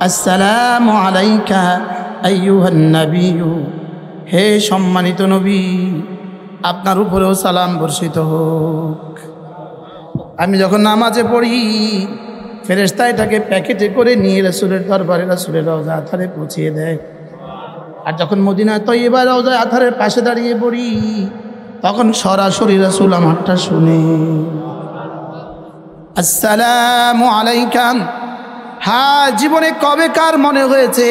আসসালামু আলাইকা আইয়ুহান নাবিয়্যু, হে সম্মানিত নবী, আপনার উপরেও সালাম বর্ষিত হোক। আমি যখন নামাজে পড়ি, ফেরেশতা এটাকে প্যাকেটে করে নিয়ে রাসূলের দরবারে, রাসূলের রওজা আথারে পৌঁছিয়ে দেয়। আর যখন মদিনা তয়্যিবা রওজা আথারের পাশে দাঁড়িয়ে পড়ি, তখন সরাসরি রাসূল আমারটা শুনে। আসসালামু আলাইকা। হ্যাঁ, জীবনে কবে কার মনে হয়েছে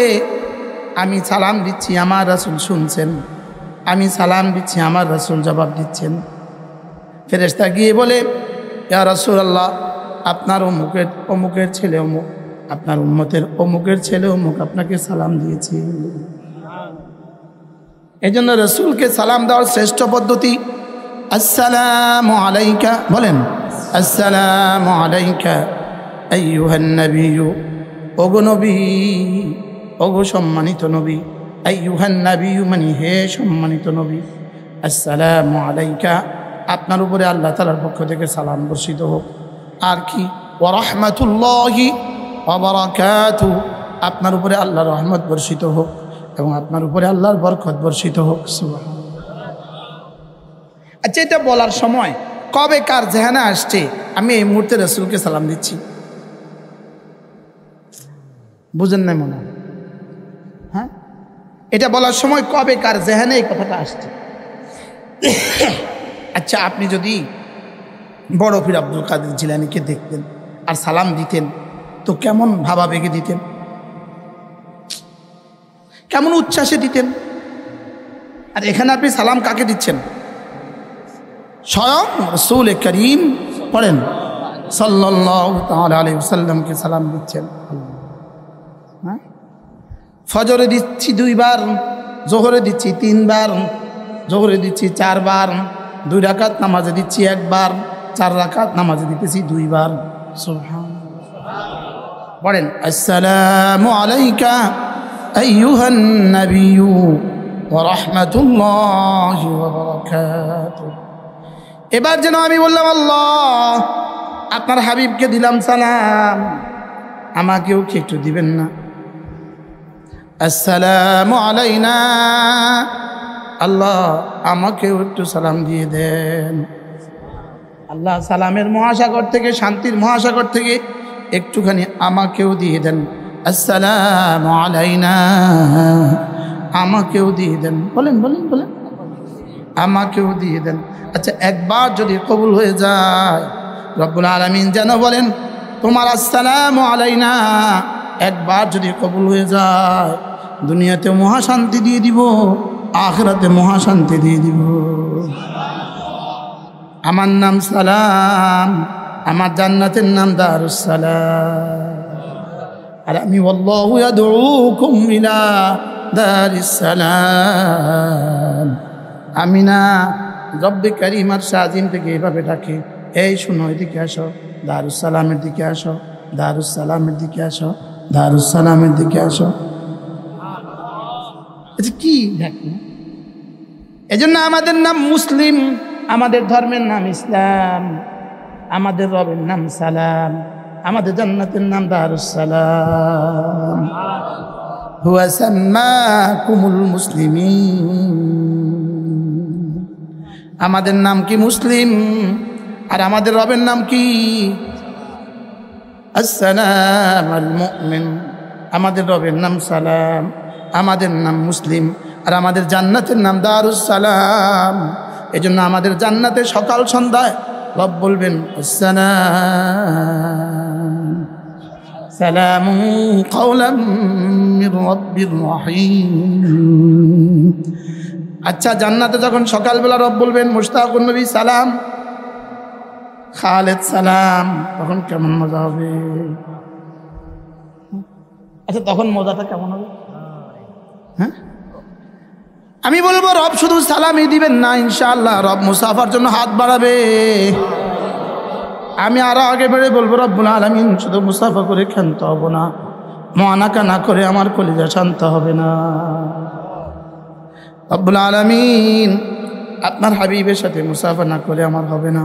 আমি সালাম দিচ্ছি, আমার রাসূল শুনছেন, আমি সালাম দিচ্ছি, আমার রাসূল জবাব দিচ্ছেন। ফেরেশতা গিয়ে বলে, ইয়া রাসূলুল্লাহ, আপনার অমুকের ছেলে অমুক, আপনার উম্মতের অমুকের ছেলে অমুক আপনাকে সালাম দিয়েছে। এই জন্য রাসূলকে সালাম দেওয়ার শ্রেষ্ঠ পদ্ধতি আসসালামু আলাইকা। বলেন, আসসালামু আলাইকা আইয়ুহান নাবিয়্যু, ওগো নবী, ওগো সম্মানিত নবী। আইয়ুহান নাবিয়্যু মানে হে সম্মানিত নবী। আসসালামু আলাইকা, আপনার উপরে আল্লাহ তাআলার পক্ষ থেকে সালাম বর্ষিত হোক। আর কি, ওয়া রাহমাতুল্লাহি ওয়া বারাকাতুহু, আপনার উপরে আল্লাহর রহমত বর্ষিত হোক এবং আপনার উপরে আল্লাহর বরকত বর্ষিত হোক। সুবহানাল্লাহ। আচ্ছা, এটা বলার সময় কবে কার জেহানে আসছে আমি এই মুহূর্তে রাসূলকে সালাম দিচ্ছি? বুঝেন নাই মনে হয়? হ্যাঁ, এটা বলার সময় কবে কার জেহানে এই কথাটা আসছে? আচ্ছা, আপনি যদি বড় পীর আব্দুল কাদের জিলানীকে দেখতেন আর সালাম দিতেন, তো কেমন ভাবাবেগে দিতেন, কেমন উচ্ছ্বাসে দিতেন। আর এখানে আপনি সালাম কাকে দিচ্ছেন? স্বয়ং রাসূল করিম পড়েন সাল্লাল্লাহু তাআলা আলাইহি ওয়াসাল্লামকে সালাম দিচ্ছেন। হ্যাঁ, ফজরে দিচ্ছি 2 বার, জোহরে দিচ্ছি 3 বার, জোহরে দিচ্ছি 4 বার, 2 রাকাত নামাজে দিচ্ছি 1 বার, 4 রাকাত নামাজে দিতেছি 2 বার। সুবহানাল্লাহ। পড়েন, আসসালামু আলাইকা আইয়ুহান নাবিয়্যু ওয়া রাহমাতুল্লাহি ওয়া বারাকাতুহু। এবার যেন আমি বললাম, আল্লাহ, আপনার হাবিবকে দিলাম সালাম, আমাকেও কি একটু দিবেন না? আসসালামু আলাইনা, আল্লাহ আমাকেও একটু সালাম দিয়ে দেন। আল্লাহ সালামের মহাসাগর থেকে, শান্তির মহাসাগর থেকে একটুখানি আমাকেও দিয়ে দেন। আসসালামু আলাইনা, আমাকেও দিয়ে দেন। বলেন বলেন বলেন, আমাকেও দিয়ে দেন। আচ্ছা, একবার যদি কবুল হয়ে যায়, রব্বুল আলামিন যেন বলেন, তোমার আসসালামু আলাইনা একবার যদি কবুল হয়ে যায়, দুনিয়াতে মহাশান্তি দিয়ে দিব, আখিরাতে মহাশান্তি দিয়ে দিব। আমার নাম সালাম, আমার জান্নাতের নাম দারুস সালাম। আর আমি আল্লাহু ইয়াদউকুম ইলা দারিস সালাম। আমি না রব্বে কারীম আর শাহিম থেকে এভাবে ডাকে, এই শুনো, এদিকে আসো, দারুস সালামের দিকে আসো, দারুস সালামের দিকে আসো, দারুস সালামের দিকে আসো। এটা কি দেখো, এজন্য আমাদের নাম মুসলিম, আমাদের ধর্মের নাম ইসলাম, আমাদের রবের নাম সালাম, আমাদের জান্নাতের নাম দারুস সালাম। হুয়া সাম্মাকুমুল মুসলিমিন, আমাদের নাম কি মুসলিম, আর আমাদের রবের নাম কি আসসালাম আল মুমিন। আমাদের রবের নাম সালাম, আমাদের নাম মুসলিম, আর আমাদের জান্নাতের নাম দারুস সালাম। এই জন্য আমাদের জান্নাতে সকাল সন্ধ্যায় রব বলবেন আসসালাম সালামুন কাওলাম মির রাব্বির রহিম। আচ্ছা, জান্নাতে যখন সকালবেলা রব বলবেন মুশতাকুন নবী সালাম, খালেদ সালাম, তখন কেমন মজা হবে? আচ্ছা, তখন মজাটা কেমন হবে? হ্যাঁ, আমি বলবো রব শুধু সালামই দিবেন না, ইনশাআল্লাহ রব মুসাফার জন্য হাত বাড়াবে। আমি আরো আগে বেড়ে বলবো, রব্বুল আলামিন শুধু মুসাফা করে ক্ষান্ত হব না, মহানাকা না করে আমার কলিজা শান্ত হবে না। রব্বুল আলামিন আপনার হাবিবের সাথে মুসাফা না করে আমার হবে না।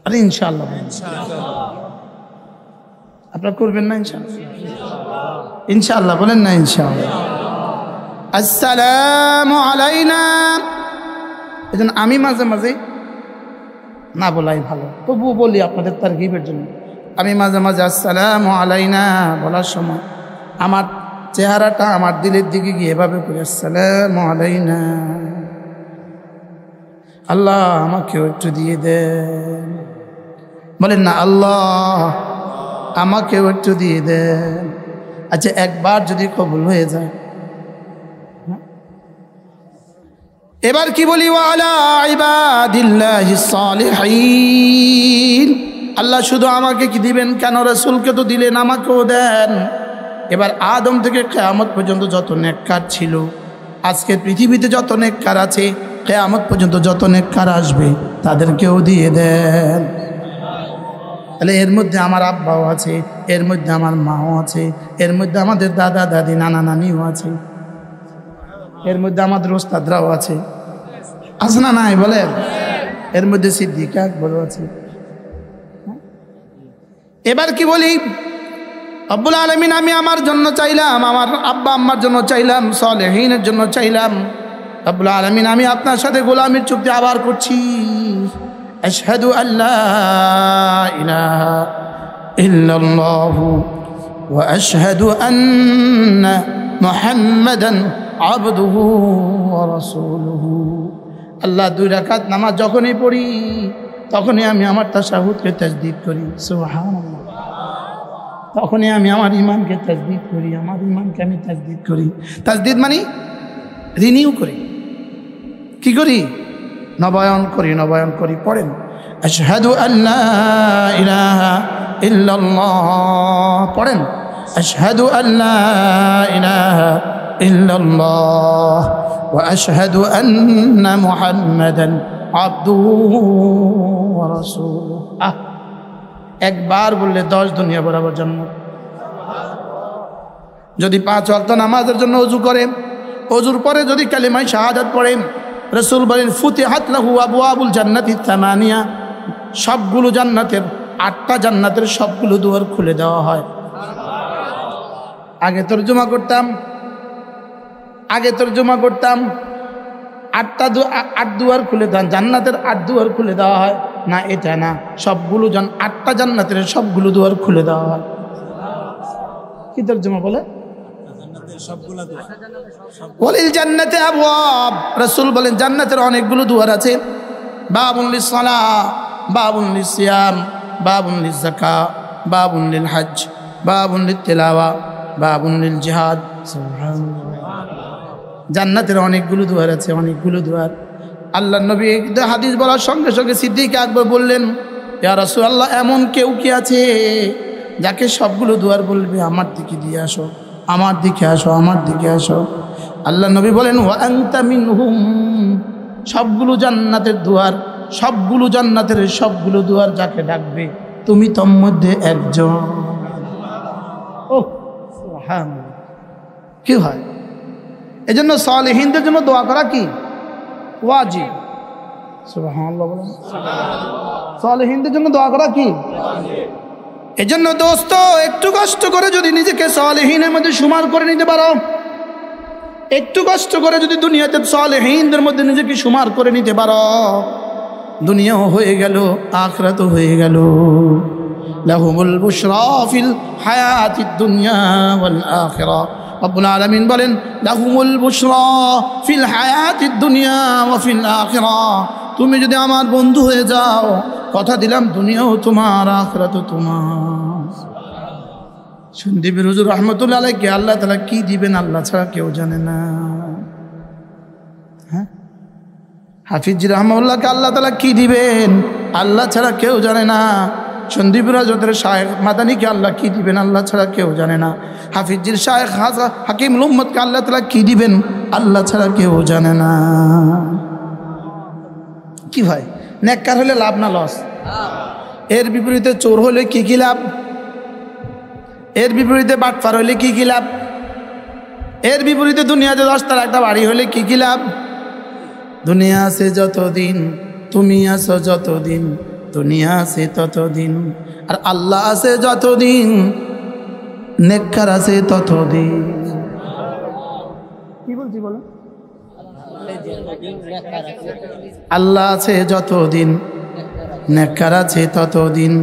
আরে ইনশাআল্লাহ, আপনারা করবেন না ইনশাআল্লাহ? ইনশাআল্লাহ বলেন না ইনশাআল্লাহ। আসসালামু আলাইনা। এজন্য আমি মাঝে মাঝে না বলাই ভালো, তবুও বলি আপনাদের তারগিবের জন্য। আমি মাঝে মাঝে আসসালামু আলাইনা বলার সময় আমার চেহারাটা আমার দিলের দিকে গিয়ে এভাবে করি, আসসালামু আলাইনা, আল্লাহ আমাকেও একটু দিয়ে দেন। বলেন না, আল্লাহ আমাকেও একটু দিয়ে দেন। আচ্ছা, একবার যদি কবুল হয়ে যায়, এবার কি বলি, ওয়ালা ইবাদিল্লাহিস সালিহিন। আল্লাহ শুধু আমাকে কি দিবেন কেন, রাসূলকে তো দিলেন, আমাকেও দেন। এবার আদম থেকে কিয়ামত পর্যন্ত যত নেককার ছিল, আজকে পৃথিবীতে যত নেককার আছে, কিয়ামত পর্যন্ত যত নেককার আসবে তাদেরকেও দিয়ে দেন। তাহলে এর মধ্যে আমার আব্বাও আছে, এর মধ্যে আমার মাও আছে, এর মধ্যে আমাদের দাদা দাদি নানা নানিও আছে, এর মধ্যে আমাদের ওস্তাদরাও আছে, আছে না নাই বলেন? এর মধ্যে সিদ্দিক আকবরও আছে। এবার কি বলি, রব্বুল আলামিন আমি আমার জন্য চাইলাম, আমার আব্বা আম্মার জন্য চাইলাম, সালেহীনের জন্য চাইলাম। রব্বুল আলামিন আমি আপনার সাথে গোলামির চুক্তি আবার করছি। আশহাদু আল্লা ইলাহা ইল্লাল্লাহু ওয়া আশহাদু আন্না মুহাম্মাদান আবদুহু ওয়া রাসূলুহু। আল্লাহ 2 রাকাত নামাজ যখনই পড়ি তখনই আমি আমার তাশাহুদকে তাজদীদ করি, সুবহানাল্লাহ। তখনই আমি আমার ঈমানকে তাজদীদ করি, আমার ঈমানকে আমি তাজদীদ করি। তাজদীদ মানে রিনিউ করি, কি করি? নবায়ন করি, নবায়ন করি। পড়েন, আশহাদু আল্লা ইলাহা ইল্লাল্লাহ। পড়েন, আশহাদু আল্লা ইলাহা ইল্লাল্লাহ ওয়া আশহাদু আন্না মুহাম্মাদান আবদুহু ওয়া রাসূলুহু। একবার বললে 10 দুনিয়া বরাবর জান্নাত। যদি 5 ওয়াক্ত নামাজের জন্য ওযু করে, ওযুর পরে যদি কালিমায়ে শাহাদাত পড়েন, রাসূল বলেন ফুতিহাত লাহু আবওয়াবুল জান্নাতি তামানিয়া, সবগুলো জান্নাতের 8টা জান্নাতের সবগুলো দুয়ার খুলে দেওয়া হয়। আগে তরজমা করতাম 8 দুয়ার খুলে দেন, জান্নাতের 8 দুয়ার খুলে দেওয়া হয় না, এটা না, সবগুলো 8টা জান্নাতের সবগুলো দুয়ার খুলে দেওয়া হয়। কি তরজমা বলে? ওয়ালিল জান্নাতি আবওয়াব। রাসূল বলেন জান্নাতের অনেকগুলো দুয়ার আছে। বাবুন লিস-সালাহ, বাবুন লিস-সিয়াম, বাবুন লিজ-যাকা, বাবুন লিল-হজ, বাবুন লিত-তিলাওয়া, বাবুন লিল-জিহাদ। সুবহানাল্লাহ। জান্নাতের অনেকগুলো দুয়ার আছে, অনেকগুলো দুয়ার। আল্লাহর নবী হাদিস বলার সঙ্গে সঙ্গে সিদ্দিক আকবর বললেন, ইয়া রাসূলুল্লাহ, এমন কেউ কি আছে যাকে সবগুলো দুয়ার বলবে আমার দিকে দিয়ে আসো, আমার দিকে আসো, আমার দিকে আসো। আল্লাহ নবী বলেন, ওয়া আনতা মিনহুম। সবগুলো জান্নাতের দুয়ার, সবগুলো জান্নাতের সবগুলো দুয়ার যাকে ডাকবে তুমি তোর মধ্যে একজন। ও সুবহানাল্লাহ, কি হয়? এজন্য সালেহীনদের জন্য দোয়া করা কি ওয়াজিব। সুবহানাল্লাহ বলেন। সালেহীনদের জন্য দোয়া করা কি ওয়াজিব। এজন্য দোস্ত, একটু কষ্ট করে যদি নিজেকে সালেহীনের মধ্যে শুমার করে নিতে পারো, একটু কষ্ট করে যদি দুনিয়াতে সালেহীনদের মধ্যে নিজেকে শুমার করে নিতে পারো, দুনিয়াও হয়ে গেল, আখিরাতও হয়ে গেল। লাহুমুল বুশরা ফিল হায়াতিদ দুনিয়া ওয়াল আখিরাহ। রব্বুল আলামিন বলেন, লাহুমুল বুশরা ফিল হায়াতিদ দুনিয়া ওয়া ফিল আখিরাহ। তুমি যদি আমার বন্ধু হয়ে যাও, কথা দিলাম দুনিয়াও তোমার, আখিরাতও তোমার। সন্দীপের হুজুর রহমতুল্লাহ আলাইহি আল্লাহ তাআলা কি দিবেন আল্লাহ ছাড়া কেউ জানে না। হ্যাঁ, হাফিজ রহমাতুল্লাহকে আল্লাহ তাআলা কি দিবেন আল্লাহ ছাড়া কেউ জানে না। সন্দীপুর হযরতের শায়েখ মাদানীকে আল্লাহ কি দিবেন আল্লাহ ছাড়া কেউ জানে না। হাফিজির শায়েখ হাকিমুল উম্মতকে আল্লাহ তাআলা কি দিবেন আল্লাহ ছাড়া কেউ জানে না। কি ভাই, নেককার হলে লাভ না লস? এর বিপরীতে চোর হলে কি কি লাভ? এর বিপরীতে বাটপার হলে কি কি লাভ? এর বিপরীতে দুনিয়াতে 10 তার একটা বাড়ি হলে কি কি লাভ? দুনিয়া আছে যতদিন, তুমি আছো যতদিন, দুনিয়া আছে ততদিন, আর আল্লাহ আছে যতদিন, নেককার আছে ততদিন। কি বলছি বলো? আল্লাহ আছে যতদিন, নেককার আছে ততদিন,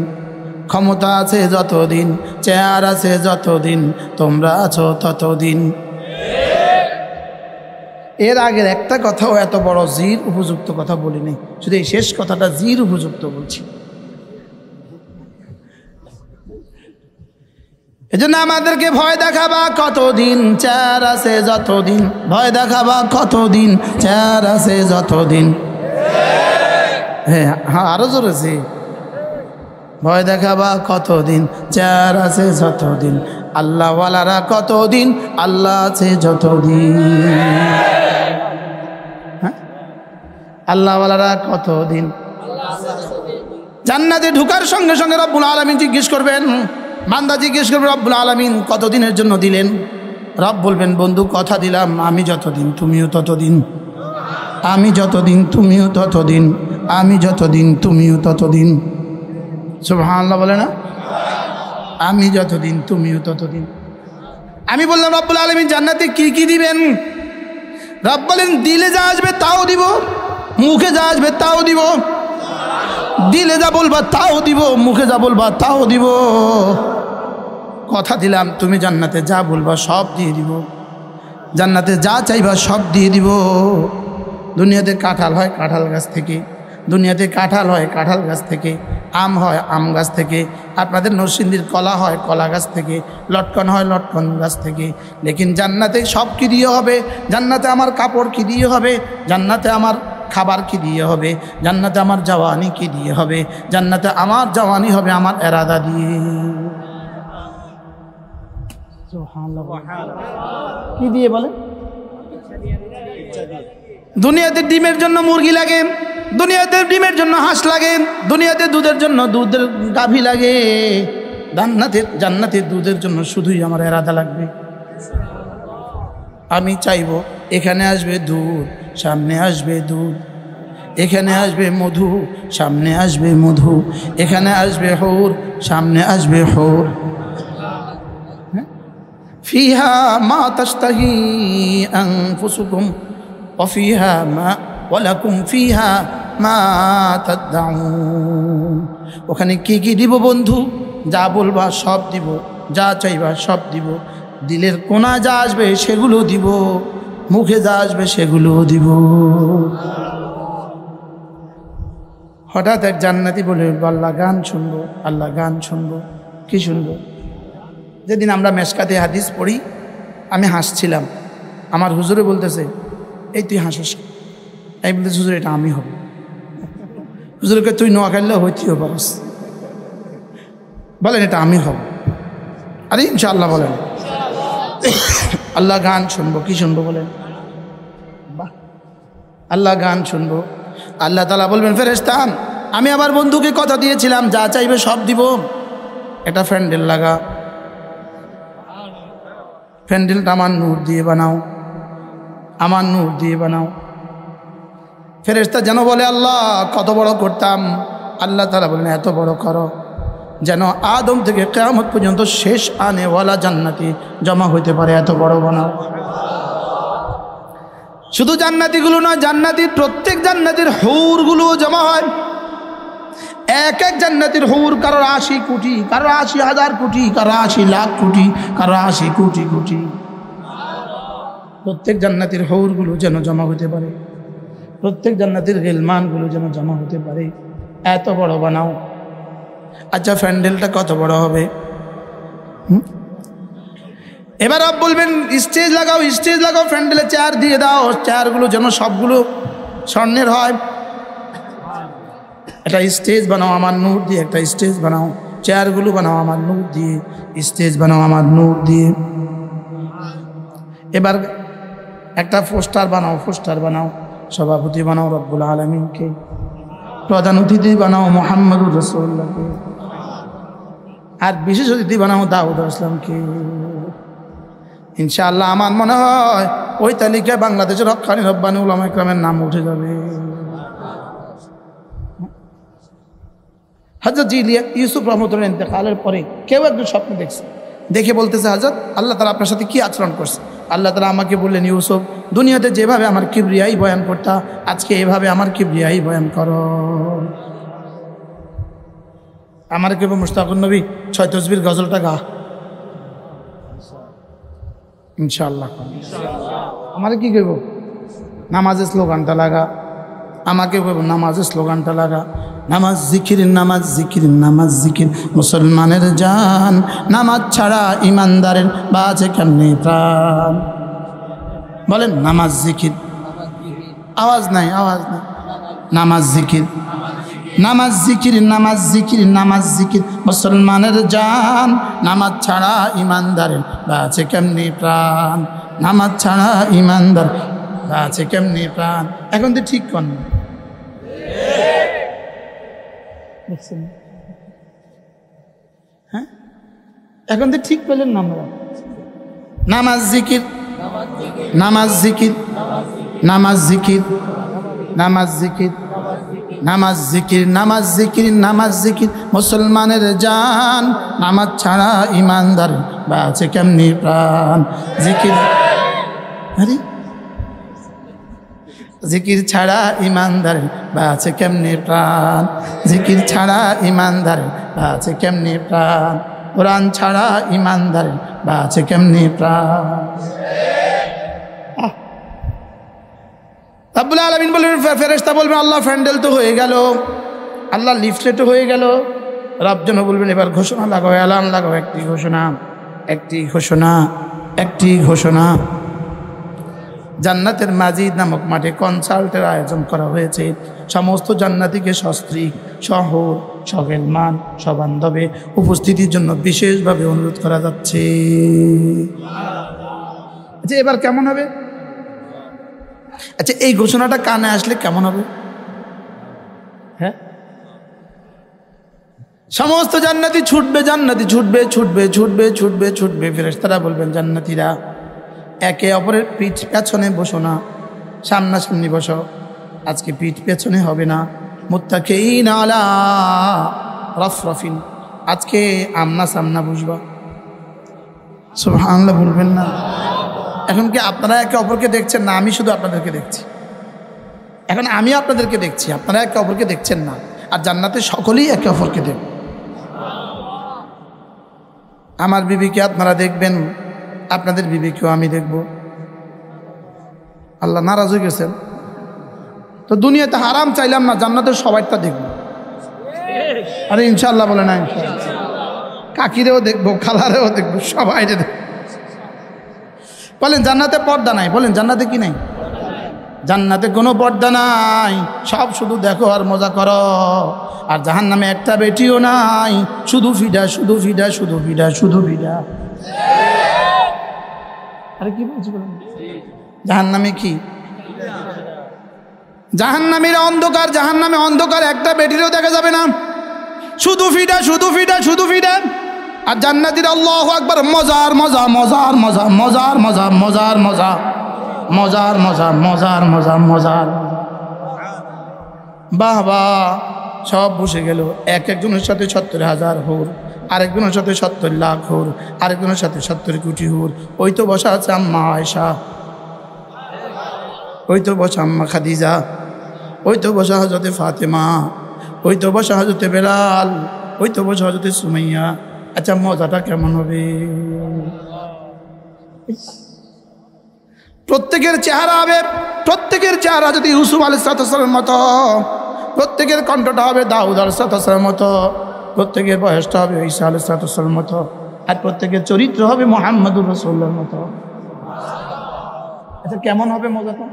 ক্ষমতা আছে যতদিন, চেয়ার আছে যতদিন, তোমরা আছো ততদিন। এর আগের একটা কথাও এত বড় জির উপযুক্ত কথা বলিনি, শুধু এই শেষ কথাটা জির উপযুক্ত বলছি। এজন্য আমাদেরকে ভয় দেখাবা কতদিন, চেয়ার আছে যতদিন, ভয় দেখাবা কতদিন, চেয়ার আছে যতদিন। হ্যাঁ হ্যাঁ, আরো জোরেছে, ভয় দেখাবা কতদিন, চেয়ার আছে যতদিন, আল্লাহওয়ালারা কতদিন, আল্লাহ আছে যতদিন। হ্যাঁ, আল্লাহওয়ালারা কতদিন। জান্নাতে ঢুকার সঙ্গে সঙ্গে রব্বুল আলামিন জিজ্ঞেস করবেন, বান্দা জিজ্ঞেস করবে রব্বুল আলামিন কতদিনের জন্য দিলেন? রব বলবেন, বন্ধু কথা দিলাম, আমি যতদিন তুমিও ততদিন, আমি যতদিন তুমিও ততদিন, আমি যতদিন তুমিও ততদিন। সুবহানাল্লাহ বলে না? আমি যতদিন তুমিও ততদিন। আমি বললাম রব্বুল আলামিন জান্নাতে কি কি দিবেন? রব বলেন, দিলে যা আসবে তাও দিব, মুখে যা আসবে তাও দিব। দিলে যা বলবা তাও দিব, মুখে যা বলবা তাও দিব। কথা দিলাম তুমি জান্নাতে যা বলবা সব দিয়ে দিব, জান্নাতে যা চাইবা সব দিয়ে দিব। দুনিয়াতে কাঁঠাল হয় কাঁঠাল গাছ থেকে, দুনিয়াতে কাঁঠাল হয় কাঁঠাল গাছ থেকে, আম হয় আম গাছ থেকে, আপনাদের নরসিংদীর কলা হয় কলা গাছ থেকে, লটকন হয় লটকন গাছ থেকে। লেকিন জান্নাতে সব কি দিয়ে হবে? জান্নাতে আমার কাপড় কি দিয়ে হবে? জান্নাতে আমার খাবার কি দিয়ে হবে? জান্নাতে আমার জওয়ানি কি দিয়ে হবে? জান্নাতে আমার জওয়ানি হবে আমার এরাদা দিয়ে। কি দিয়ে বলে? দুনিয়াতে ডিমের জন্য মুরগি লাগে, দুনিয়াতে ডিমের জন্য হাঁস লাগে, দুনিয়াতে দুধের জন্য দুধের গাভী লাগে। জান্নাতের দুধের জন্য শুধুই আমার এরাদা লাগবে। আমি চাইবো এখানে আসবে দুধ, সামনে আসবে দুধ, এখানে আসবে মধু, সামনে আসবে মধু, এখানে আসবে হৌর, সামনে আসবে হৌর। ফিহা মা তাশতাহি আনফুসুকুম ওয়া ফিহা মা ওয়া লাকুম ফিহা মা তাদউন। ওখানে কি কি দিব বন্ধু? যা বলবা সব দিব, যা চাইবা সব দিব, দিলের কোনা যা আসবে সেগুলো দিব, মুখে যা আসবে সেগুলো দিব। হঠাৎ এক জান্নাতি বলে, আল্লাহ গান শুনবো, আল্লাহ গান শুনবো। কি শুনবো? যেদিন আমরা মেশকাতে হাদিস পড়ি আমি হাসছিলাম, আমার হুজুরে বলতেছে, এই তুই হাসিস। আমি বলতেছি, হুজুর এটা আমি হব। হুজুরকে তুই নোয়াখালীও হইতেও পারস, বলেন এটা আমি হব। আরে ইনশাআল্লাহ বলেন। আল্লাহ গান শুনবো। কি শুনবো বলেন? বাহ, আল্লাহ গান শুনবো। আল্লাহ তাআলা বলবেন, ফেরেশতা আমি আমার বন্ধুকে কথা দিয়েছিলাম যা চাইবে সব দিব, এটা প্যান্ডেল লাগা, প্যান্ডেলটা আমার নূর দিয়ে বানাও, আমার নূর দিয়ে বানাও। ফেরেশতা যেন বলে, আল্লাহ কত বড় করতাম। আল্লাহ তাআলা বলেন, এত বড় করো যেন আদম থেকে কিয়ামত পর্যন্ত শেষ আনেওয়ালা জান্নাতি জমা হইতে পারে, এত বড় বানাও। শুধু জান্নাতিগুলো নয়, জান্নাতির প্রত্যেক জান্নাতির হুরগুলো জমা হয়। এক এক জান্নাতির হুর কারোর ৮০ কোটি, কারোর ৮০,০০০ কোটি, কারো ৮০ লাখ কোটি, কারো ৮০ কোটি কোটি। প্রত্যেক জান্নাতির হুরগুলো যেন জমা হতে পারে, প্রত্যেক জান্নাতির গিলমানগুলো যেন জমা হতে পারে, এত বড় বানাও। আচ্ছা প্যান্ডেলটা কত বড় হবে? এবার আপ বলবেন, স্টেজ লাগাও, স্টেজ লাগাও, প্যান্ডেলে চেয়ার দিয়ে দাও, চেয়ারগুলো যেন সবগুলো স্বর্ণের হয়। একটা স্টেজ বানাও আমার নূর দিয়ে, একটা স্টেজ বানাও, চেয়ারগুলো বানাও আমার নূর দিয়ে, স্টেজ বানাও আমার নূর দিয়ে। এবার একটা পোস্টার বানাও, পোস্টার বানাও, সভাপতি বানাও রব্বুল আলামিনকে, প্রধান অতিথি বানাও মুহাম্মদুর রাসূলুল্লাহকে, আর বিশেষ অতিথি বানাও দাউদ আলাইহিস সালামকে। ইনশাআল্লাহ আমার মনে হয় ওই তালিকায় বাংলাদেশের হক্কানি রব্বানি উলামা ইকরামের নাম উঠে যাবে। হযরত ইউসুফ রহমতুল্লাহ ইন্তেকালের পরে কেউ একজন স্বপ্ন দেখছে, দেখে বলতেছে, হযরত আল্লাহ তাআলা আপনার সাথে কি আচরণ করছে? আল্লাহ তাআলা আমাকে বললেন, ইউসুফ দুনিয়াতে যেভাবে আমার কিবরিয়াই বয়ান করতা, আজকে এভাবে আমার কিবরিয়াই বয়ান করো। আমার কেবল মুশতাকুন নবী 6 তসবির গজলটা গা ইনশাআল্লাহ। আমার কি কইব? নামাজের স্লোগানটা লাগা। আমাকে কইব নামাজের স্লোগানটা লাগা। নামাজ জিকির, নামাজ জিকির, নামাজ জিকির মুসলমানের জান। নামাজ ছাড়া ইমানদারের বাঁচে কেমনে প্রাণ। বলেন নামাজ জিকির। আওয়াজ নাই, আওয়াজ নাই। নামাজ জিকির, নামাজ জিকির, নামাজ জিকির, নামাজ জিকির মুসলমানের জান। নামাজ ছাড়া ইমানদারের বাঁচে কেমনে প্রাণ। নামাজ ছাড়া ইমানদার বাঁচে কেমনে প্রাণ। এখন তো ঠিক কর না, হ্যাঁ এখন তো ঠিক পেলেন না আমরা। নামাজ জিকির, নামাজ জিকির, নামাজ জিকির, নামাজ জিকির, নামাজ জিকির, নামাজ জিকির, নামাজ জিকির মুসলমানের জান। নামাজ ছাড়া ইমানদার বাঁচে কেমনি প্রাণ। জিকির, আরে জিকির ছাড়া ইমানদার বাঁচে কেমনি প্রাণ। জিকির ছাড়া ইমানদার বাঁচে কেমনি প্রাণ। কোরআন ছাড়া ইমানদার বাঁচে কেমনি প্রাণ। রব্বুল আলামিন বলবেন, ফেরেশতা বলবেন আল্লাহ ফ্যান্ডেল তো হয়ে গেল, আল্লাহ লিফলেটও হয়ে গেল। রব যেন বলবেন এবার ঘোষণা লাগাও, এলান লাগাও। একটি ঘোষণা, একটি ঘোষণা, একটি ঘোষণা। জান্নাতের মাজিদ নামক মাঠে কনসার্টের আয়োজন করা হয়েছে। সমস্ত জান্নাতীকে সস্ত্রী, শহর, সগেলমান, সবান্ধবে উপস্থিতির জন্য বিশেষভাবে অনুরোধ করা যাচ্ছে। আচ্ছা এবার কেমন হবে? আচ্ছা এই ঘোষণাটা কানে আসলে কেমন হবে? হ্যাঁ, সমস্ত জান্নাতি ছুটবে, জান্নাতি ছুটবে, ছুটবে, ছুটবে, ছুটবে, ছুটবে। ফেরেশতারা বলবেন জান্নাতীরা একে অপরের পিঠ পেছনে বসো না, সামনাসামনি বসো। আজকে পিঠ পেছনে হবে না। মুত্তাকিইনা আলা রাফরাফিন, আজকে আমনা সামনা বসবা। সুবহানাল্লাহ বলবেন না? এখন কি আপনারা একে অপরকে দেখছেন না আমি শুধু আপনাদেরকে দেখছি? এখন আমি আপনাদেরকে দেখছি, আপনারা একে অপরকে দেখছেন না। আর জান্নাতে সকলেই একে অপরকে দেখ। আমার বিবিকে আপনারা দেখবেন, আপনাদের বিবিকেও আমি দেখব। আল্লাহ নারাজ হয়ে গেছেন তো দুনিয়াতে হারাম চাইলাম না, জান্নাতের সবাইটা দেখব। আরে ইনশাআল্লাহ বলে না, ইনশাআল্লাহ কাকিরেও দেখবো, খালারেও দেখবো, সবাই দেখব। বলেন জান্নাতে পর্দা নাই? বলেন জান্নাতে কি নাই? জান্নাতে কোনো পর্দা নাই, সব শুধু দেখো আর মজা করো। আর জাহান্নামে একটা বেটিও নাই, শুধু ফিডা, শুধু ফিডা, শুধু ফিডা, শুধু ফিডা। আরে কি বলছি বলেন? জাহান্নামে কি? জাহান্নামের অন্ধকার, জাহান্নামে অন্ধকার, একটা বেটিরও দেখা যাবে না, শুধু ফিডা, শুধু ফিডা, শুধু ফিডা। আর জান্নাতীরা আল্লাহু আকবার, মজার মজা, মজার মজা, মজার মজা, মজার মজা, মজার মজা, মজার মজা, মজার। বাহ বাহ, সব বসে গেল। একজনের সাথে 70,000 হুর, আরেকজনের সাথে 70 লাখ হুর, আরেকজনের সাথে 70 কোটি হুর। ওই তো বসা আছে আম্মা আয়েশা, ওই তো বসা আম্মা খাদিজা, ওই তো বসা হযরতে ফাতেমা, ওই তো বসা হযরতে বেলাল, ওই তো বসা হযরতে সুমাইয়া। আচ্ছা মজাটা কেমন হবে? প্রত্যেকের চেহারা হবে, প্রত্যেকের চেহারা যদি ইউসুফ আলাইহিস সালামের মতো, প্রত্যেকের কণ্ঠটা হবে দাউদ আলাইহিস সালামের মতো, প্রত্যেকের বয়সটা হবে ঈসা আলাইহিস সালামের মতো, আর প্রত্যেকের চরিত্র হবে মুহাম্মদুর রাসূলুল্লাহর মতো। আচ্ছা কেমন হবে মজাটা?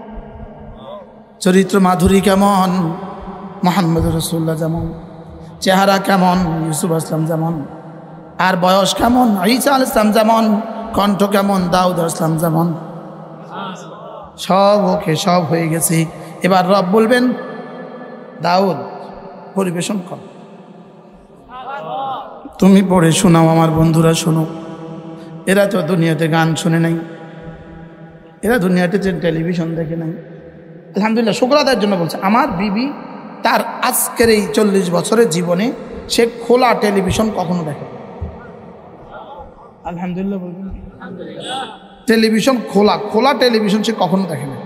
চরিত্র মাধুরী কেমন? মুহাম্মদুর রাসূলুল্লাহ যেমন, চেহারা কেমন? ইউসুফ আলাইহিস সালাম যেমন, আর বয়স কেমন? ঈসা আলাইহিস সালাম যেমন, কণ্ঠ কেমন? দাউদ আলাইহিস সালাম যেমন। সব ওকে, সব হয়ে গেছে। এবার রব বলবেন দাউদ পরিবেশন কর, তুমি পড়ে শোনাও, আমার বন্ধুরা শোনো। এরা তো দুনিয়াতে গান শুনে নাই, এরা দুনিয়াতে টেলিভিশন দেখে নাই। আলহামদুলিল্লাহ, শুকর আদায়ের জন্য বলছে আমার বিবি তার আজকের এই 40 বছরের জীবনে সে খোলা টেলিভিশন কখনো দেখে। আলহামদুলিল্লাহ বলবেন। টেলিভিশন খোলা খোলা টেলিভিশন সে কখনো দেখে না,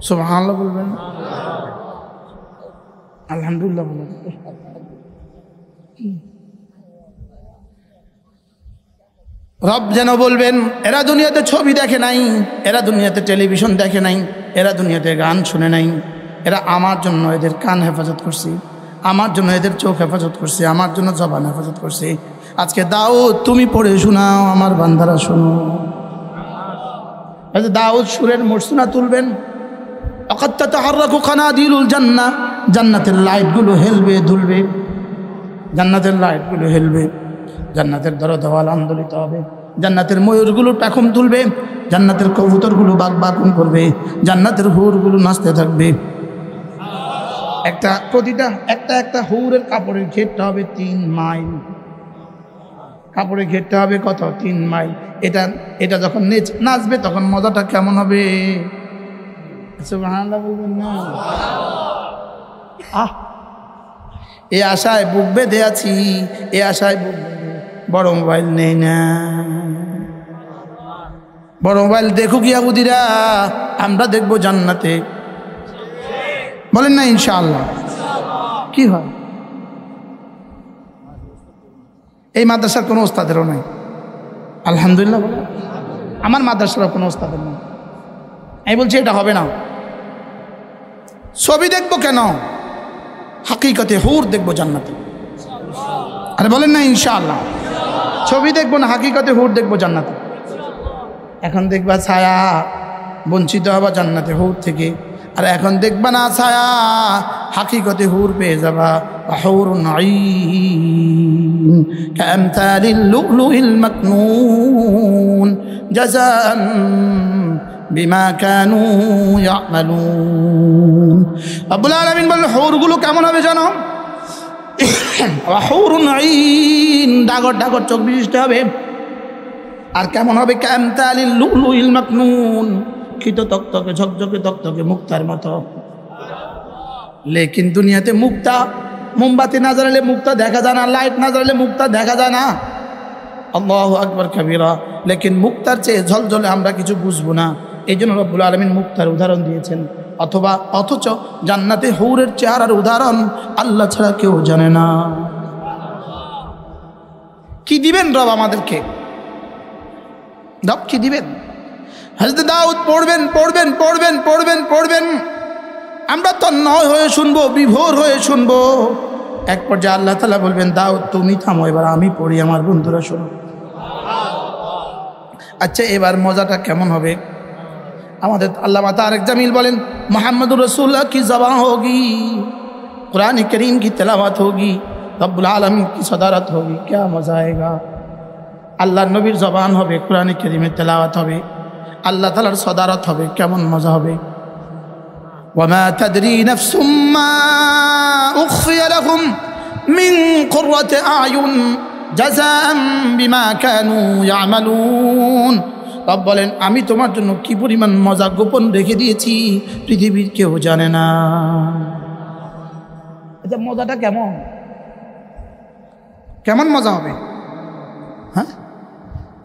সুবহানাল্লাহ বলবেন। আলহামদুলিল্লাহ বলবেন। রব যেন বলবেন এরা দুনিয়াতে ছবি দেখে নাই, এরা দুনিয়াতে টেলিভিশন দেখে নাই, এরা দুনিয়াতে গান শুনে নাই, এরা আমার জন্য এদের কান হেফাজত করছি, আমার জন্য এদের চোখ হেফাজত করছে, আমার জন্য জবান হেফাজত করছে। আজকে দাউদ তুমি পড়ে শোনাও, আমার বান্দারা শোনো। দাউদ সুরের মর্সুনা তুলবেন, জান্নাতের লাইটগুলো হেলবে দুলবে, জান্নাতের লাইটগুলো হেলবে, জান্নাতের দরদেওয়াল আন্দোলিত হবে, জান্নাতের ময়ূরগুলো টাকুম তুলবে, জান্নাতের কবুতরগুলো বাকবাকুন করবে, জান্নাতের হুরগুলো নাচতে থাকবে। প্রতিটা একটা হুরের কাপড়ের ঘেরটা হবে 3 মাইল, কাপড়ের ঘেরটা হবে কত? 3 মাইল। এটা যখন নাচবে তখন মজাটা কেমন হবে? সুবহানাল্লাহ বলবেন না? এ আশায় বুক বেঁধে আছি, এ আশায় বুক বেঁধে। বড় মোবাইল নেই না, বড় মোবাইল দেখুক ইয়াহুদিরা, আমরা দেখবো জান্নাতে। বলেন না ইনশাআল্লাহ? কি হয়? এই মাদ্রাসার কোনো ওস্তাদেরও নাই, আলহামদুলিল্লাহ বলে। আমার মাদ্রাসার কোনো ওস্তাদের নেই। আমি বলছি এটা হবে না। ছবি দেখবো কেন? হাকিকতে হুর দেখবো জান্নাতে। আরে বলেন না ইনশাআল্লাহ? ছবি দেখবো না, হাকিকতে হুর দেখবো জান্নাতে। এখন দেখবা ছায়া, বঞ্চিত হবা জান্নাতে হুর থেকে। আর এখন দেখবা না ছায়া, হাকিকতে হুর পেয়ে যাবা। হুরুন আইন কামসালিল লুলুইল মাকনুন জাযাআন বিমা কানু ইয়ামালুন। রব্বুল আলামিন বলেন হুরগুলো কেমন হবে জানো? হুরুন আইন, ডাগর ডাগর চোখ বিশিষ্ট হবে। আর কেমন হবে? কামসালিল লুলুইল মাকনুন, খিত তকতকে ঝকঝকে তকতকে মুক্তার মতো। লেকিন দুনিয়াতে মুক্তা, মোমবাতি না জ্বালালে মুক্তা দেখা যায় না, লাইট না জ্বালালে মুক্তা দেখা যায় না। আল্লাহু আকবার কাবীরা। লেকিন মুক্তার চেয়ে ঝলঝলে আমরা কিছু বুঝবো না, এই জন্য রব্বুল আলামিন মুক্তার উদাহরণ দিয়েছেন। অথচ জান্নাতে হুরের চেহারার উদাহরণ আল্লাহ ছাড়া কেউ জানে না। কি দিবেন রব আমাদেরকে? রব কি দিবেন? হযরত দাউদ পড়বেন পড়বেন পড়বেন পড়বেন পড়বেন, আমরা তন্ময় হয়ে শুনবো, বিভোর হয়ে শুনবো। এক পর্যায়ে আল্লাহ তাআলা বলবেন দাউদ তুমি থামো, এবার আমি পড়ি, আমার বন্ধুরা শোনো। আচ্ছা এবার মজাটা কেমন হবে? আমাদের আল্লামা তারেক জামিল বলেন মুহাম্মদুর রাসূলুল্লাহ की ज़बान होगी, कुरान करीम की तिलावत होगी, रब्बुल आलमीन की सदारत होगी, क्या मजा आएगा। আল্লাহ নবীর জবান হবে, কুরআন কারীমের তেলাওয়াত হবে, আল্লাহ তাআলার সদারত হবে, কেমন মজা হবে। ওয়ামা তাদরি নাফসুম মা উখফিয়া লাহুম মিন কুররাতি আয়ুন জাযাআন বিমা কানু ইয়ামালুন। রব বলেন আমি তোমার জন্য কি পরিমাণ মজা গোপন রেখে দিয়েছি, পৃথিবীর কেউ জানে না। আচ্ছা মজাটা কেমন? কেমন মজা হবে? হ্যাঁ,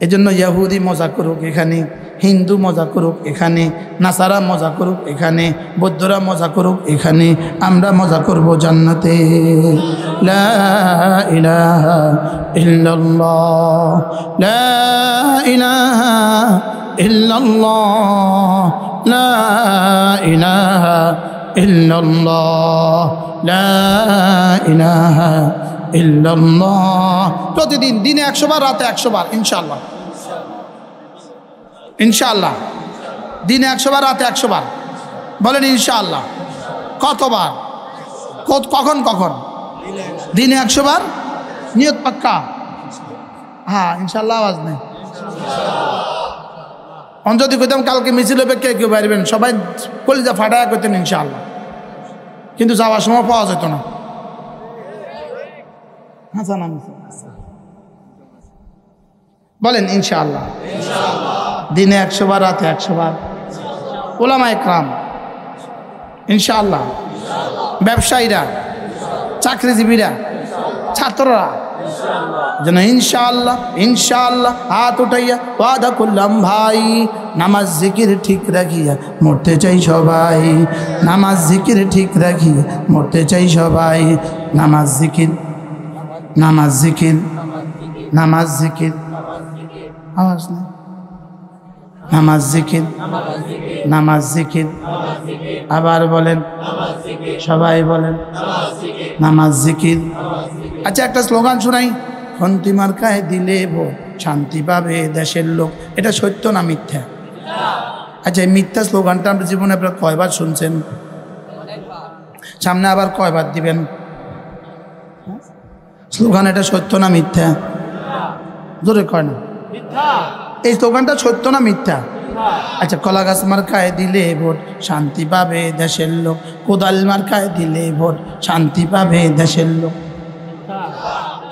এজন্য ইহুদি মজা করুক এখানে, হিন্দু মজা করুক এখানে, নাসারা মজা করুক এখানে, বৌদ্ধরা মজা করুক এখানে, আমরা মজা করব জান্নাতে। লা ইলাহা ইল্লাল্লাহ, লা ইলাহা ইল্লাল্লাহ, লা ইলাহা ইল্লাল্লাহ, লা ইলাহা ইল্লাল্লাহ। প্রতিদিন দিনে 100 বার, রাতে 100 বার ইনশাআল্লাহ। ইনশাআল্লাহ দিনে 100 বার, রাতে 100 বার। বলেন ইনশাআল্লাহ। কতবার? কখন কখন? দিনে 100 বার। নিয়ত পাক্কা? হ্যাঁ ইনশাআল্লাহ। আওয়াজ নেই। যদি কইতাম কালকে মিছিল হবে, কে কেউ বাইরবেন, সবাই কলিজা ফাটায়া করতেন ইনশাআল্লাহ, কিন্তু যাওয়ার সময় পাওয়া যেত না। বলেন ইনশাআল্লাহ। দিনে 100 বার, রাতে 100 বার। উলামায়ে কেরাম ইনশাআল্লাহ, ব্যবসায়ীরা, চাকরিজীবীরা, ছাত্ররা, যেন ইনশাআল্লাহ ইনশাআল্লাহ হাত উঠাইয়া ওয়াদা করলাম ভাই নামাজ জিকির ঠিক রাখিয়া মরতে চাই সবাই, নামাজ জিকির ঠিক রাখিয়া মরতে চাই সবাই। নামাজ জিকির নামাজ জিকির নামাজ জিকির, আওয়াজ না, নামাজ জিকির নামাজ জিকির, আবার বলেন সবাই বলেন নামাজ জিকির। আচ্ছা একটা স্লোগান শোনাই, খন্তি মার্কায় দিলে ভোট শান্তি পাবে দেশের লোক, এটা সত্য না মিথ্যা? আচ্ছা এই মিথ্যা স্লোগানটা আপনার জীবনে আপনারা কয়বার শুনছেন? সামনে আবার কয়বার দিবেন? স্লোগান এটা সত্য না মিথ্যা? জোরে কয় না, এই স্লোগানটা সত্য না মিথ্যা? আচ্ছা কলা গাছ মার্কায় দিলে ভোট শান্তি পাবে দেশের লোক, কোদাল মার্কায় দিলে ভোট শান্তি পাবে দেশের লোক,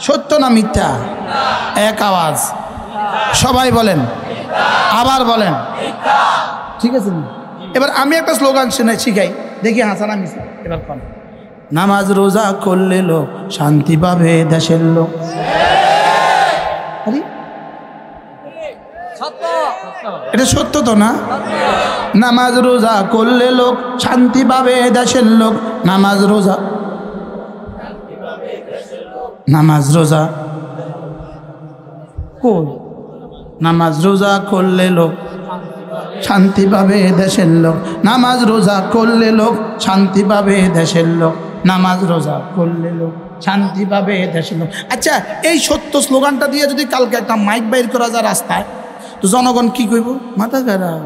সত্য না মিথ্যা? এক আওয়াজ সবাই বলেন, আবার বলেন। ঠিক আছে, এবার আমি একটা স্লোগান শিখাই, দেখি হাসানা মিশা। এবার কোন নামাজ রোজা করলে লোক শান্তি পাবে দেশের লোক। এটা সত্য তো না? নামাজ রোজা করলে লোক শান্তি পাবে দেশের লোক, নামাজ রোজা নামাজ রোজা কই, নামাজ রোজা করলে লোক শান্তি পাবে দেশের লোক, নামাজ রোজা করলে লোক শান্তি পাবে দেশের লোক, নামাজ রোজা করলে লোক শান্তি পাবে দেশের লোক। আচ্ছা এই সত্য স্লোগানটা দিয়ে যদি কালকে একটা মাইক বাইর করা যায় রাস্তায়, তো জনগণ কি কইব? মাথা খারাপ,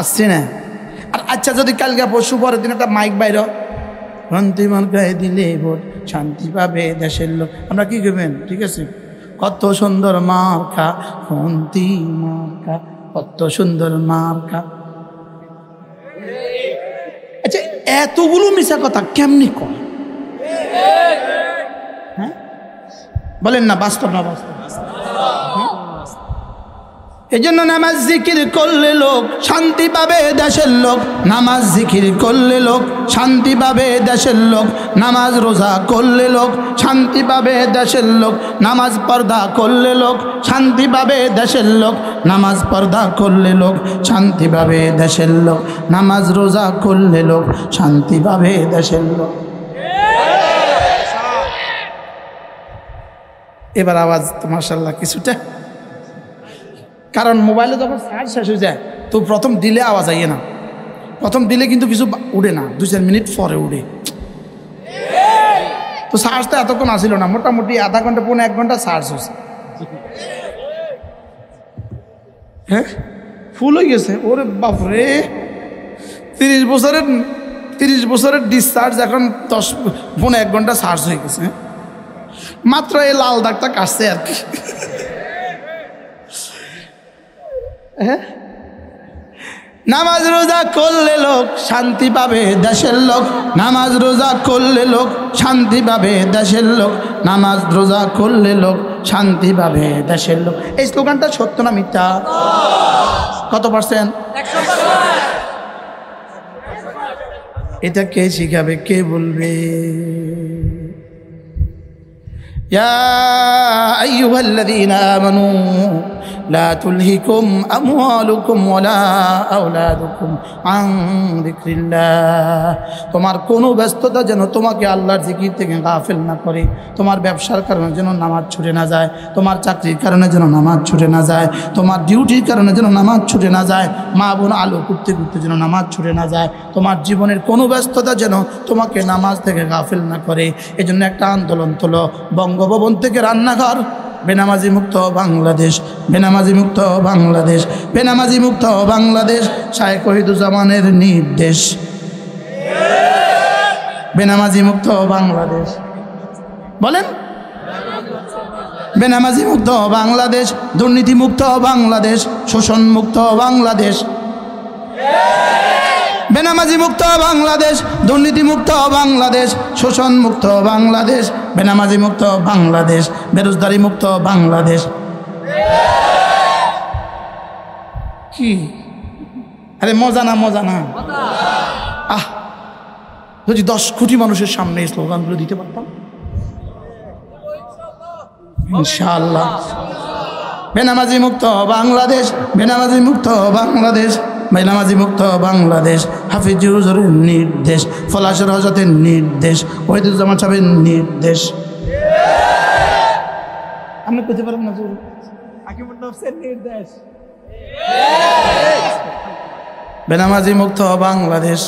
আসছে না। আর আচ্ছা যদি কালকে পরশু পরের দিন একটা মাইক বাইর, শান্তি মার্কায় দিলে ভোট শান্তি পাবে দেশের লোক, আমরা কি করবেন? ঠিক আছে, কত সুন্দর মার্কা খন্তি মার্কা, কত সুন্দর মার্কা। আচ্ছা এতগুলো মিশা কথা কেমনি কয়? হ্যাঁ বলেন না, বাস্তব না বাস্তব? এই জন্য নামাজ জিকির করলে লোক শান্তি পাবে দেশের লোক, নামাজ জিকির করলে লোক শান্তি পাবে দেশের লোক, নামাজ রোজা করলে লোক শান্তি পাবে দেশের লোক, নামাজ পর্দা করলে লোক শান্তি পাবে দেশের লোক, নামাজ পর্দা করলে লোক শান্তি পাবে দেশের লোক, নামাজ রোজা করলে লোক শান্তি পাবে দেশের লোক। এবার আওয়াজ তো মাশাআল্লাহ কিছুটা, কারণ মোবাইলে যখন চার্জ শেষ হয়ে যায় তো প্রথম দিলে আওয়াজ আইয়ে না, প্রথম দিলে কিন্তু কিছু উড়ে না, 2-4 মিনিট পরে উড়ে। তো চার্জটা এতক্ষণ আসিল না, মোটামুটি আধা ঘন্টা 1 ঘন্টা চার্জ হয়েছে, হ্যাঁ ফুল হয়ে গেছে। ওরে বাপরে, 30 বছরের ডিসচার্জ এখন 1 ঘন্টা চার্জ হয়ে গেছে। মাত্র এই লাল দাগটা কাটছে আর কি। নামাজ রোজা করলে লোক শান্তি পাবে দেশের লোক, নামাজ রোজা করলে লোক শান্তি পাবে দেশের লোক, নামাজ রোজা করলে লোক শান্তি পাবে দেশের লোক। এই স্লোগানটা সত্য না মিথ্যা? কত পার্সেন্ট? 100%। এটা কে শিখাবে, কে বলবে? ইয়া আইয়ুহাল্লাযীনা আমানু লা তুলহিকুম আমওয়ালুকুম ওয়ালা আওলাদুকুম আন যিকরিল্লাহ। তোমার কোনো ব্যস্ততা যেন তোমাকে আল্লাহর জিকির থেকে গাফিল না করে, তোমার ব্যবসার কারণে যেন নামাজ ছুটে না যায়, তোমার চাকরির কারণে যেন নামাজ ছুটে না যায়, তোমার ডিউটির কারণে যেন নামাজ ছুটে না যায়, মা বোন আলো করতে করতে যেন নামাজ ছুটে না যায়, তোমার জীবনের কোনো ব্যস্ততা যেন তোমাকে নামাজ থেকে গাফিল না করে। এজন্য একটা আন্দোলন তোলো, বঙ্গভবন থেকে রান্নাঘর, বেনামাজি মুক্ত বাংলাদেশ, বেনামাজি মুক্ত বাংলাদেশ, বেনামাজি মুক্ত বাংলাদেশ, শায়েখ ওহিদুজ্জামানের নির্দেশ, বেনামাজি মুক্ত বাংলাদেশ। বলেন বেনামাজি মুক্ত বাংলাদেশ, দুর্নীতি মুক্ত বাংলাদেশ, শোষণ মুক্ত বাংলাদেশ, বেনামাজি মুক্ত বাংলাদেশ, দুর্নীতি মুক্ত বাংলাদেশ, শোষণ মুক্ত বাংলাদেশ, বেনামাজি মুক্ত বাংলাদেশ, বেরোজগারি মুক্ত বাংলাদেশ। কি আরে মজা না, মজা না? যদি 10 কোটি মানুষের সামনে এই স্লোগানগুলো দিতে পারতাম, ইনশাআল্লাহ। বেনামাজি মুক্ত বাংলাদেশ, বেনামাজি মুক্ত বাংলাদেশ, বেনামাজি মুক্ত বাংলাদেশ, হাফিজুর হুজুরের নির্দেশ, ফলাশের হযরতের নির্দেশ, ওয়াহিদুজ্জামান সাহেবের নির্দেশ। আপনি করতে পারবেন না হুজুর? হাকিমুন নফসের নির্দেশ। বেনামাজি মুক্ত বাংলাদেশ,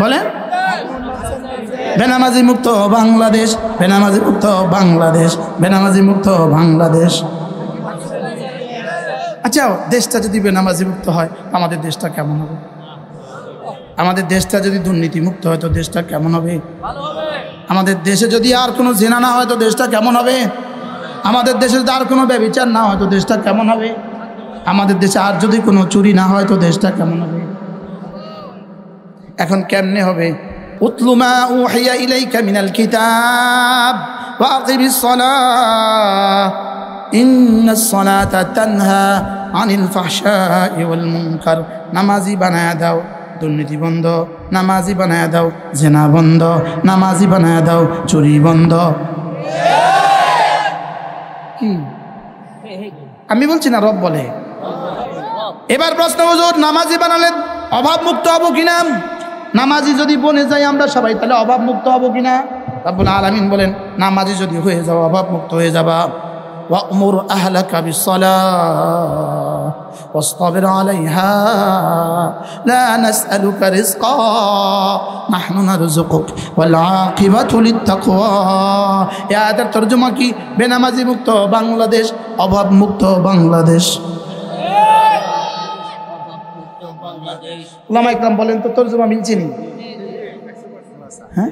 বলেন বেনামাজি মুক্ত বাংলাদেশ, বেনামাজি মুক্ত বাংলাদেশ, বেনামাজি মুক্ত বাংলাদেশ। আচ্ছা, দেশটা যদি বেনামাজি মুক্ত হয় আমাদের দেশটা কেমন হবে? আমাদের দেশটা যদি দুর্নীতি মুক্ত হয় তো দেশটা কেমন হবে? আমাদের দেশে যদি আর কোনো জেনা না হয় তো দেশটা কেমন হবে? আমাদের দেশে যদি আর কোনো ব্যভিচার না হয় তো দেশটা কেমন হবে? আমাদের দেশে আর যদি কোনো চুরি না হয় তো দেশটা কেমন হবে? এখন কেমনে হবে? উতলু মা উহিয়া ইলাইকা মিনাল কিতাব ওয়া আকিমিস সালাহ ইন্নাস সালাতা তানহা আনিল ফাহশাই ওয়াল মুনকার। নামাজি বানায়া দাও, দুর্নীতি বন্ধ। নামাজি বানায়া দাও, জেনা বন্ধ। নামাজি বানায়া দাও, চুরি বন্ধ। কি আমি বলছি না, রব বলে। এবার প্রশ্ন, হুজুর নামাজি বানালে অভাব মুক্ত হবো কিনা? নামাজি যদি বনে যাই আমরা সবাই তাহলে অভাব মুক্ত হবো কিনা? রব্বুল আলামিন বলেন, নামাজি যদি হয়ে যাও অভাব মুক্ত হয়ে যাবা। ওয়া'মুর আহলাকা বিস-সালাহ ওয়াসতাবির আলাইহা লা নাসআলুকা রিজকা নাহনু নারযুকুক ওয়াল আকিবাতু লিত-তাকওয়া। এই আয়াতের তরজমা কি? বেনামাজি মুক্ত বাংলাদেশ, অভাব মুক্ত বাংলাদেশ। উলামা ইকরাম বলেন তো তরজমা মিলছে নি? হ্যাঁ,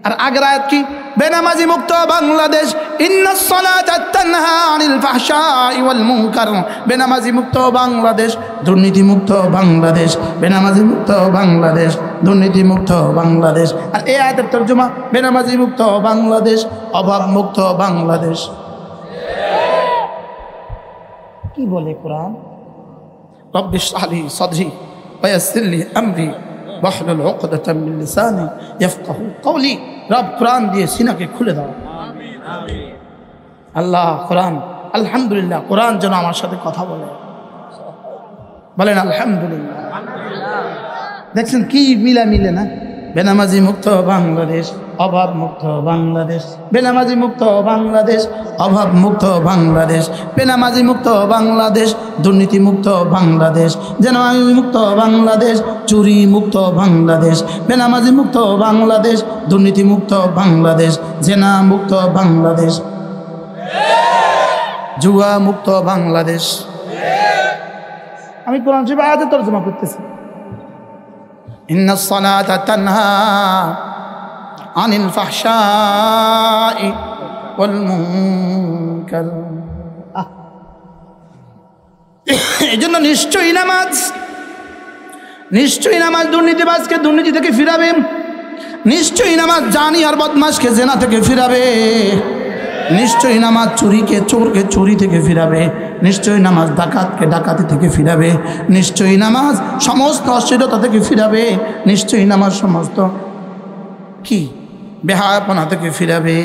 আর আগের আয়াত কি? বেনামাজি মুক্ত বাংলাদেশ, ইন্নাস সালাতা তানহা আনিল ফাহশাই ওয়াল মুনকার। বেনামাজি মুক্ত বাংলাদেশ, দুর্নীতি মুক্ত বাংলাদেশ। বেনামাজি মুক্ত বাংলাদেশ, দুর্নীতি মুক্ত বাংলাদেশ। আর এই আয়াতের তরজমা বেনামাজি মুক্ত বাংলাদেশ, অভাব মুক্ত বাংলাদেশ। কি বলে কোরআন? রব্বি ইশরাহ লি সাদরি ওয়া ইয়াসসির লি আমরি ওয়াহলুল উকদাতাম মিন লিসানি ইয়াফকাহু কওলি। রব কোরআন দিয়ে সিনাকে খুলে দাও। আল্লাহ কোরআন, আলহামদুলিল্লাহ, কোরআন যেন আমার সাথে কথা বলে। বলেন আলহামদুলিল্লাহ। দেখছেন কি মিলে না? বেনামাজি মুক্ত বাংলাদেশ, অভাব মুক্ত বাংলাদেশ। বেনামাজি মুক্ত বাংলাদেশ, অভাব মুক্ত বাংলাদেশ। বেনামাজি মুক্ত বাংলাদেশ, দুর্নীতি মুক্ত বাংলাদেশ। জেনামাজি মুক্ত বাংলাদেশ, চুরি মুক্ত বাংলাদেশ। বেনামাজি মুক্ত বাংলাদেশ, দুর্নীতি মুক্ত বাংলাদেশ। জেনা মুক্ত বাংলাদেশ, জুয়া মুক্ত বাংলাদেশ। আমি কোরআন শরীফ আয়াতে তরজমা করতেছি। ইন্নাস সালাতা তানহা আনিল ফাহশাই ওয়াল মুনকার। এজন্য নিশ্চয়ই নামাজ দুর্নীতিবাজকে দুর্নীতি থেকে ফিরাবে। নিশ্চয়ই নামাজ জানি আর বদমাশকে জেনা থেকে ফিরাবে। নিশ্চয়ই নামাজ চোরকে চুরি থেকে ফিরাবে। নিশ্চয়ই নামাজ ডাকাতকে ডাকাতি থেকে ফিরাবে। নিশ্চয়ই নামাজ সমস্ত অশ্লীলতা থেকে ফিরাবে। নিশ্চয়ই নামাজ সমস্ত কি বেহায়াপনা থেকে ফিরাবে।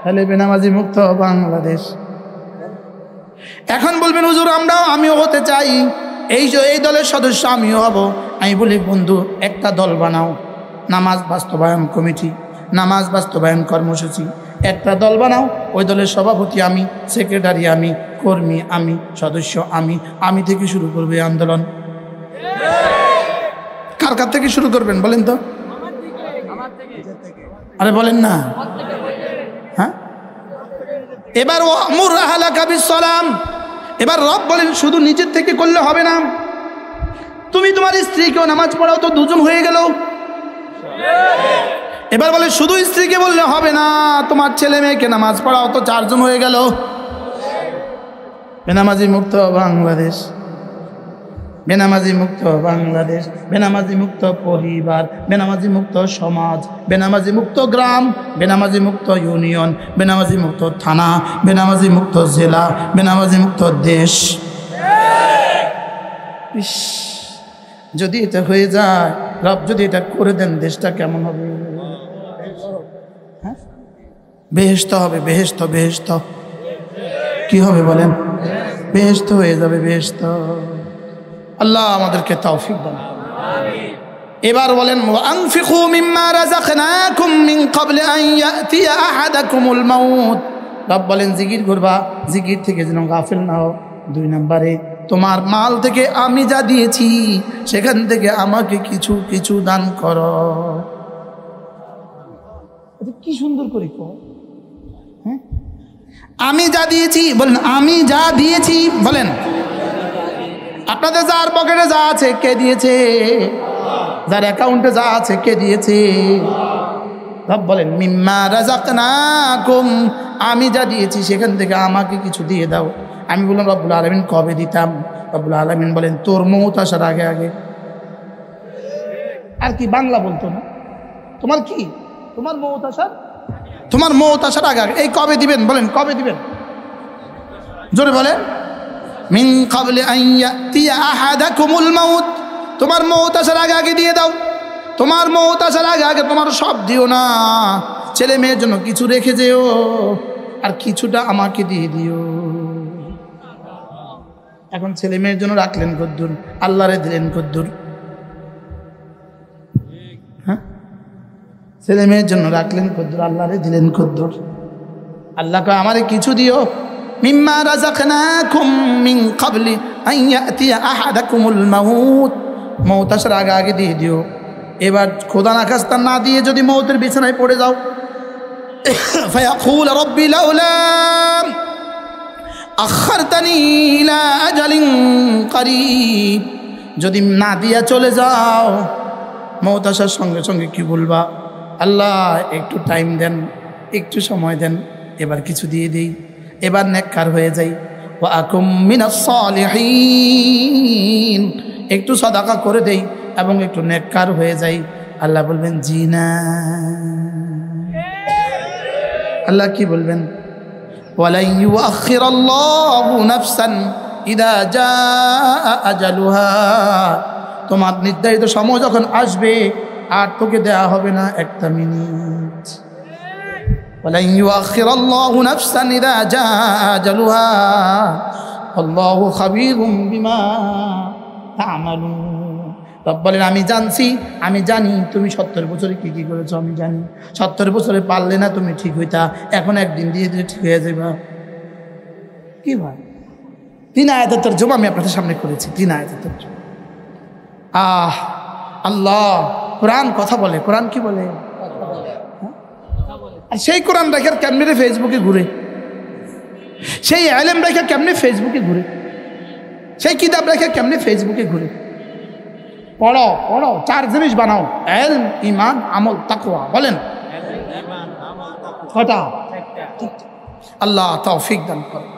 তাহলে বেনামাজি মুক্ত বাংলাদেশ। এখন বলবেন হুজুর আমিও হতে চাই, এই দলের সদস্য আমিও হব। আমি বলি বন্ধু, একটা দল বানাও, নামাজ বাস্তবায়ন কমিটি, নামাজ বাস্তবায়ন কর্মসূচি। একটা দল বানাও, ওই দলের সভাপতি আমি, সেক্রেটারি আমি, কর্মী আমি, সদস্য আমি থেকে শুরু করবে আন্দোলন। কার থেকে শুরু করবেন বলেন তো? আরে বলেন না। হ্যাঁ, এবার ওয়া'মুর আহলাকা বিস-সালাম। এবার রব বলেন শুধু নিজের থেকে করলে হবে না, তুমি তোমার স্ত্রীকেও নামাজ পড়াও, তো দুজন হয়ে গেল। এবার বলে শুধু স্ত্রীকে বললে হবে না, তোমার ছেলে মেয়েকে নামাজ পড়াও, তো চারজন হয়ে গেল। বেনামাজি মুক্ত বাংলাদেশ, বেনামাজি মুক্ত বাংলাদেশ। বেনামাজি মুক্ত পরিবার, বেনামাজি মুক্ত সমাজ, বেনামাজি মুক্ত গ্রাম, বেনামাজি মুক্ত ইউনিয়ন, বেনামাজি মুক্ত থানা, বেনামাজি মুক্ত জেলা, বেনামাজি মুক্ত দেশ। ইস, যদি এটা হয়ে যায়, রব যদি এটা করে দেন, দেশটা কেমন হবে? হ্যাঁ, বেহেশত হবে, বেহেশত, বেহেশত। কি হবে বলেন? বেহেশত হয়ে যাবে, বেহেশত। আল্লাহ আমাদেরকে তৌফিক দান। এবার বলেন, আনফিকু মিম্মা রাযাকনাকুম মিন ক্বাবলি আন ইয়াতিয়া আহাদাকুমুল মাউত। রব বলেন জিকির করবা, জিকির থেকে যেন গাফিল না হও। 2 নম্বরে, তোমার মাল থেকে আমি যা দিয়েছি সেখান থেকে আমাকে কিছু কিছু দান করো। কি সুন্দর করে কো, হ্যাঁ, আমি যা দিয়েছি বলেন, আমি যা দিয়েছি বলেন। আপনাদের যার পকেটে যা আছে কে দিয়েছে? যার অ্যাকাউন্টে যা আছে কে দিয়েছে? রব বলেন মিম্মা রাযাকনাকুম, আমি যা দিয়েছি সেখান থেকে আমাকে কিছু দিয়ে দাও। আমি বললাম রব্বুল আলামিন কবে দিতাম? রব্বুল আলামিন বলেন তোর মৌত আসার আগে আগে। আর কি বাংলা বলতো না? তোমার কি, তোমার মৌত আসার, তোমার মৌত আসার আগে আগে। এই কবে দিবেন বলেন, কবে দিবেন? জোরে বলেন, মিন ক্বাবলি আন ইয়াতিয়া আহাদাকুমুল মাউত, তোমার মৌত আসার আগে আগে দিয়ে দাও। তোমার মৌত আসার আগে আগে তোমার সব দিও না, ছেলে মেয়ের জন্য কিছু রেখে যেও, আর কিছুটা আমাকে দিয়ে দিও। এখন ছেলে মেয়ের জন্য রাখলেন কদ্দুর, আল্লাহরে দিলেন কদ্দুর? হ্যাঁ, ছেলে মেয়ের জন্য রাখলেন কদ্দুর, আল্লাহরে দিলেন কদ্দুর? আল্লাহকে আমারে কিছু দিও। মিম্মা রাযাকনাকুম মিন ক্বাবলি আন ইয়াতিয়া আহাদাকুমুল মাউত, মৌত আসার আগে আগে দিয়ে দিও। এবার খোদা না খাস্তা না দিয়ে যদি মৌতের বিছানায় পড়ে যাও, ফায়াকুল রব্বি লাউলা আখারতানি ইলা আজালিন করিব, যদি না দিয়া চলে যাও, মৌত আসার সঙ্গে সঙ্গে কি বলবা? আল্লাহ একটু টাইম দেন, একটু সময় দেন, এবার কিছু দিয়ে দিই, এবার নেককার হয়ে যাই। ওয়া আকুম মিনাস সালিহিন, একটু সাদাকা করে দেই এবং একটু নেককার হয়ে যাই। আল্লাহ বলবেন জি না। আল্লাহ কি বলবেন? ওয়ালাই ইউআখিরাল্লাহু নাফসান ইযা জাআ আজালুহা, তোমার নির্ধারিত সময় যখন আসবে আর তোকে দেয়া হবে না একটা মিনিট। ওয়ালাই ইউআখিরাল্লাহু নাফসান ইযা জাআ আজালুহা আল্লাহু খাবীরুম বিমা তা'মালুন। রব বলেন আমি জানছি, আমি জানি তুমি 70 বছরে কি কি করেছো, আমি জানি। 70 বছরে পারলে না তুমি ঠিক হইতা, এখন একদিন দিয়ে দিয়ে ঠিক হয়ে যাবা। কি ভাই, 3 আয়াতের তরজমা আমি আপনাদের সামনে করেছি, 3 আয়াতের তরজমা। আল্লাহ কোরআন কথা বলে, কোরআন কি বলে? আর সেই কোরআন রেখে কেমনে ফেসবুকে ঘুরে, সেই আলেম রেখে কেমনে ফেসবুকে ঘুরে, সেই কিতাব রেখে কেমনে ফেসবুকে ঘুরে। পড়ো পড়ো, 4 জিনিস বানাও, ইলম, ঈমান, আমল, তাকওয়া। বলেন কটা? আল্লাহ তৌফিক দান করুন।